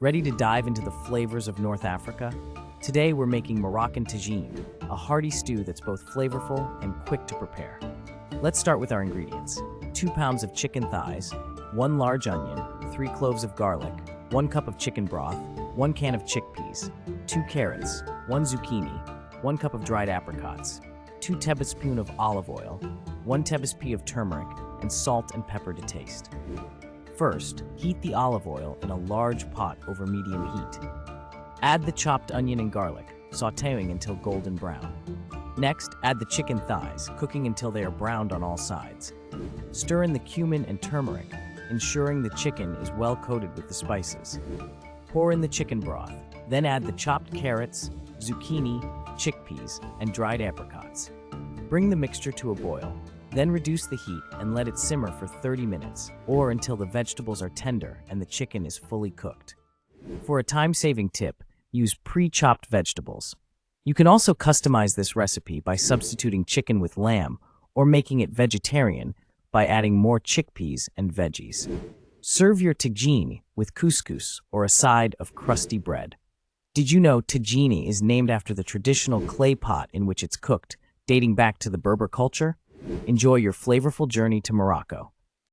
Ready to dive into the flavors of North Africa? Today we're making Moroccan tagine, a hearty stew that's both flavorful and quick to prepare. Let's start with our ingredients. 2 pounds of chicken thighs, 1 large onion, 3 cloves of garlic, 1 cup of chicken broth, 1 can of chickpeas, 2 carrots, 1 zucchini, 1 cup of dried apricots, 2 tablespoons of olive oil, 1 tablespoon of turmeric, and salt and pepper to taste. First, heat the olive oil in a large pot over medium heat. Add the chopped onion and garlic, sautéing until golden brown. Next, add the chicken thighs, cooking until they are browned on all sides. Stir in the cumin and turmeric, ensuring the chicken is well coated with the spices. Pour in the chicken broth, then add the chopped carrots, zucchini, chickpeas, and dried apricots. Bring the mixture to a boil. Then reduce the heat and let it simmer for 30 minutes, or until the vegetables are tender and the chicken is fully cooked. For a time-saving tip, use pre-chopped vegetables. You can also customize this recipe by substituting chicken with lamb or making it vegetarian by adding more chickpeas and veggies. Serve your tagine with couscous or a side of crusty bread. Did you know tagine is named after the traditional clay pot in which it's cooked, dating back to the Berber culture? Enjoy your flavorful journey to Morocco.